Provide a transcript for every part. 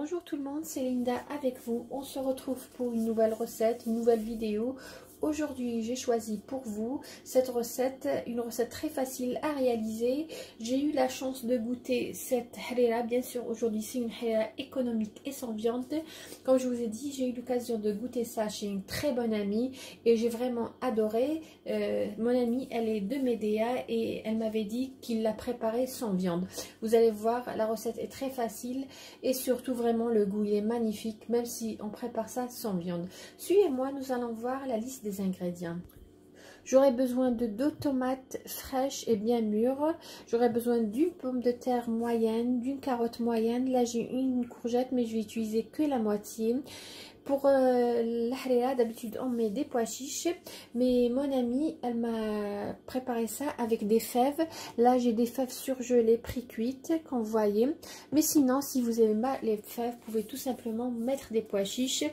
Bonjour tout le monde, c'est Linda avec vous. On se retrouve pour une nouvelle recette, une nouvelle vidéo. Aujourd'hui, j'ai choisi pour vous cette recette, une recette très facile à réaliser. J'ai eu la chance de goûter cette harira. Bien sûr, aujourd'hui, c'est une harira économique et sans viande. Comme je vous ai dit, j'ai eu l'occasion de goûter ça chez une très bonne amie et j'ai vraiment adoré. Mon amie, elle est de Médéa et elle m'avait dit qu'il l'a préparée sans viande. Vous allez voir, la recette est très facile et surtout vraiment le goût est magnifique, même si on prépare ça sans viande. Suivez-moi, nous allons voir la liste des ingrédients. J'aurai besoin de 2 tomates fraîches et bien mûres. J'aurai besoin d'une pomme de terre moyenne, d'une carotte moyenne. Là, j'ai une courgette, mais je vais utiliser que la moitié. Pour la harira, d'habitude, on met des pois chiches. Mais mon amie, elle m'a préparé ça avec des fèves. Là, j'ai des fèves surgelées, pré-cuites, qu'on voyait. Mais sinon, si vous n'aimez pas les fèves, vous pouvez tout simplement mettre des pois chiches.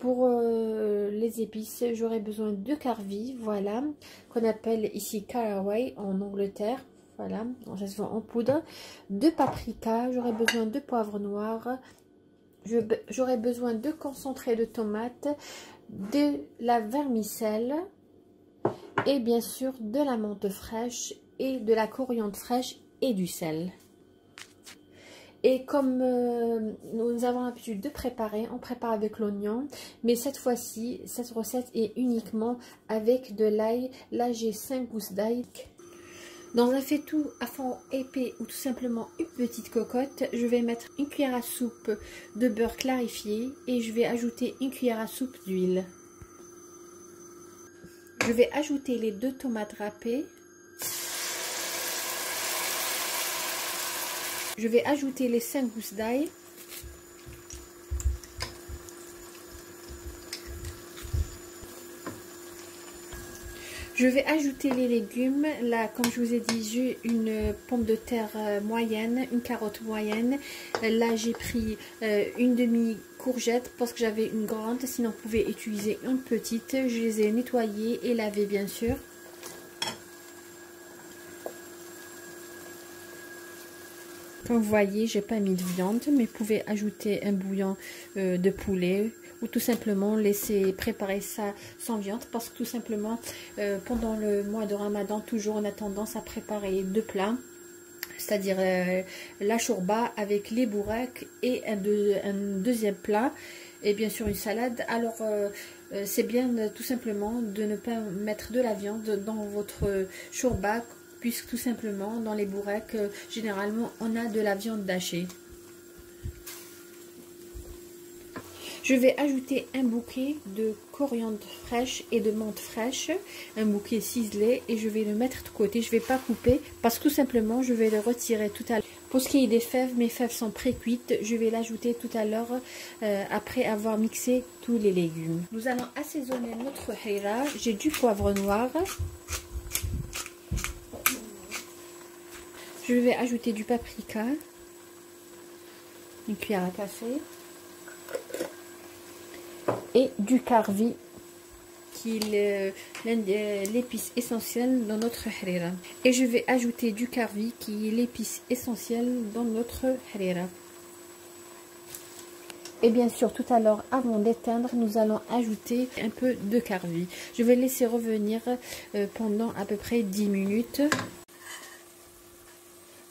Pour les épices, j'aurai besoin de carvi, voilà, qu'on appelle ici caraway en Angleterre, voilà, ça se vend en poudre, de paprika, j'aurai besoin de poivre noir, j'aurai besoin de concentré de tomate, de la vermicelle et bien sûr de la menthe fraîche et de la coriandre fraîche et du sel. Et comme nous avons l'habitude de préparer, on prépare avec l'oignon. Mais cette fois-ci, cette recette est uniquement avec de l'ail. Là, j'ai 5 gousses d'ail. Dans un faitout à fond épais ou tout simplement une petite cocotte, je vais mettre une cuillère à soupe de beurre clarifié. Et je vais ajouter une cuillère à soupe d'huile. Je vais ajouter les 2 tomates râpées. Je vais ajouter les 5 gousses d'ail. Je vais ajouter les légumes. Là, comme je vous ai dit, j'ai une pomme de terre moyenne, une carotte moyenne. Là, j'ai pris une demi-courgette parce que j'avais une grande. Sinon, vous pouvez utiliser une petite. Je les ai nettoyées et lavées, bien sûr. Comme vous voyez, j'ai pas mis de viande, mais vous pouvez ajouter un bouillon de poulet ou tout simplement laisser préparer ça sans viande parce que tout simplement pendant le mois de Ramadan, toujours on a tendance à préparer 2 plats, c'est-à-dire la chourba avec les bourraks et un deuxième plat et bien sûr une salade. Alors c'est bien tout simplement de ne pas mettre de la viande dans votre chourba, puisque tout simplement dans les bourraks, généralement on a de la viande hachée. Je vais ajouter un bouquet de coriandre fraîche et de menthe fraîche, un bouquet ciselé, et je vais le mettre de côté. Je ne vais pas couper parce que tout simplement je vais le retirer tout à l'heure. Pour ce qui est des fèves, mes fèves sont pré-cuites. Je vais l'ajouter tout à l'heure après avoir mixé tous les légumes. Nous allons assaisonner notre harira. J'ai du poivre noir. Je vais ajouter du paprika, une cuillère à café, et du carvi, qui est l'épice essentielle dans notre harira. Et je vais ajouter du carvi, qui est l'épice essentielle dans notre harira. Et bien sûr, tout à l'heure, avant d'éteindre, nous allons ajouter un peu de carvi. Je vais laisser revenir pendant à peu près 10 minutes.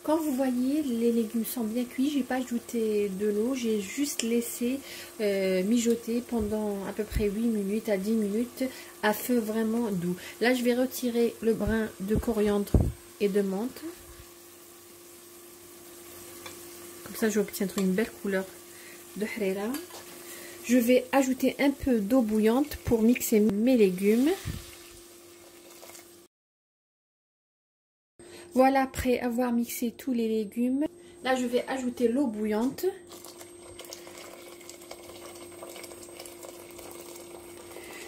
Quand vous voyez, les légumes sont bien cuits, j'ai pas ajouté de l'eau, j'ai juste laissé mijoter pendant à peu près 8 minutes à 10 minutes à feu vraiment doux. Là, je vais retirer le brin de coriandre et de menthe. Comme ça, j'obtiendrai une belle couleur de harira. Je vais ajouter un peu d'eau bouillante pour mixer mes légumes. Voilà, après avoir mixé tous les légumes, là je vais ajouter l'eau bouillante.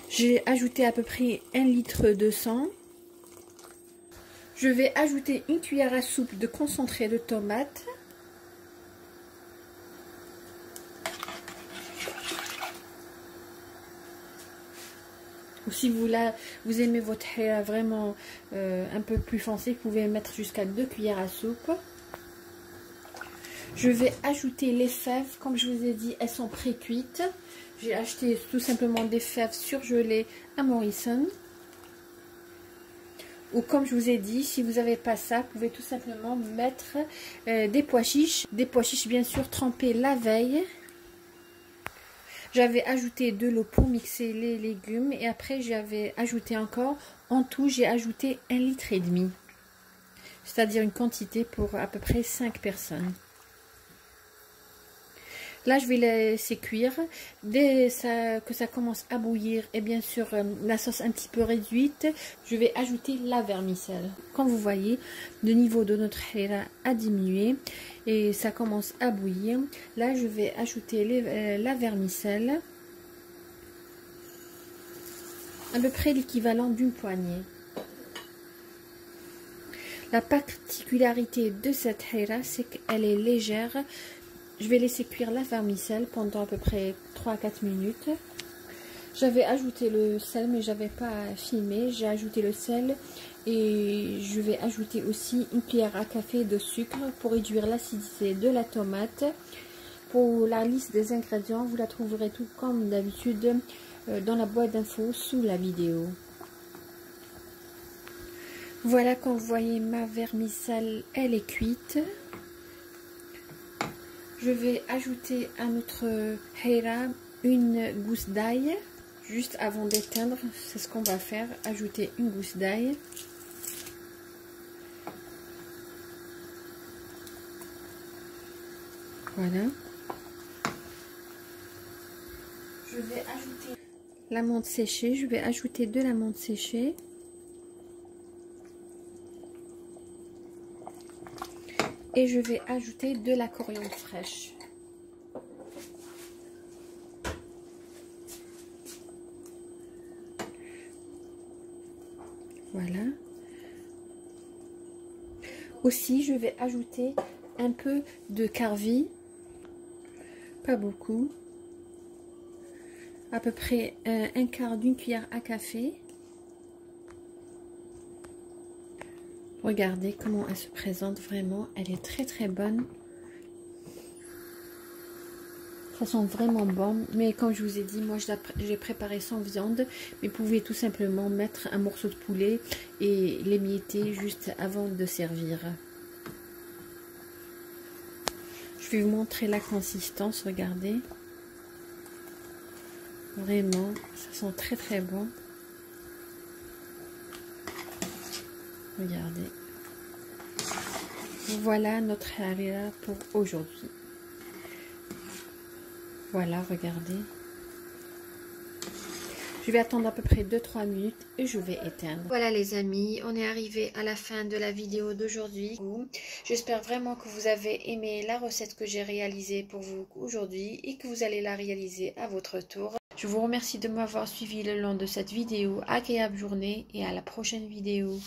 J'ai ajouté à peu près 1 litre de sang. Je vais ajouter une cuillère à soupe de concentré de tomate. Ou si vous aimez votre harira vraiment un peu plus foncé, vous pouvez mettre jusqu'à 2 cuillères à soupe. Je vais ajouter les fèves. Comme je vous ai dit, elles sont pré-cuites. J'ai acheté tout simplement des fèves surgelées à Morrison. Ou comme je vous ai dit, si vous n'avez pas ça, vous pouvez tout simplement mettre des pois chiches. Des pois chiches bien sûr trempés la veille. J'avais ajouté de l'eau pour mixer les légumes. Et après j'avais ajouté encore, en tout j'ai ajouté 1,5 litre. C'est-à-dire une quantité pour à peu près 5 personnes. Là, je vais laisser cuire. Dès que ça commence à bouillir et bien sûr la sauce un petit peu réduite, je vais ajouter la vermicelle. Comme vous voyez, le niveau de notre harira a diminué et ça commence à bouillir. Là, je vais ajouter la vermicelle, à peu près l'équivalent d'une poignée. La particularité de cette harira, c'est qu'elle est légère. Je vais laisser cuire la vermicelle pendant à peu près 3 à 4 minutes. J'avais ajouté le sel, mais j'avais pas filmé. J'ai ajouté le sel et je vais ajouter aussi une cuillère à café de sucre pour réduire l'acidité de la tomate. Pour la liste des ingrédients, vous la trouverez tout comme d'habitude dans la boîte d'infos sous la vidéo. Voilà, comme vous voyez, ma vermicelle, elle est cuite. Je vais ajouter à notre harira une gousse d'ail, juste avant d'éteindre, c'est ce qu'on va faire, ajouter une gousse d'ail. Voilà. Je vais ajouter la menthe séchée, je vais ajouter de la menthe séchée. Et je vais ajouter de la coriandre fraîche. Voilà. Aussi, je vais ajouter un peu de karvi. Pas beaucoup. À peu près un quart d'une cuillère à café. Regardez comment elle se présente vraiment. Elle est très très bonne. Ça sent vraiment bon. Mais comme je vous ai dit, moi j'ai préparé sans viande. Mais vous pouvez tout simplement mettre un morceau de poulet et l'émietter juste avant de servir. Je vais vous montrer la consistance. Regardez. Vraiment, ça sent très très bon. Regardez. Voilà notre harira pour aujourd'hui. Voilà, regardez. Je vais attendre à peu près 2-3 minutes et je vais éteindre. Voilà les amis, on est arrivé à la fin de la vidéo d'aujourd'hui. J'espère vraiment que vous avez aimé la recette que j'ai réalisée pour vous aujourd'hui et que vous allez la réaliser à votre tour. Je vous remercie de m'avoir suivi le long de cette vidéo. Agréable journée et à la prochaine vidéo.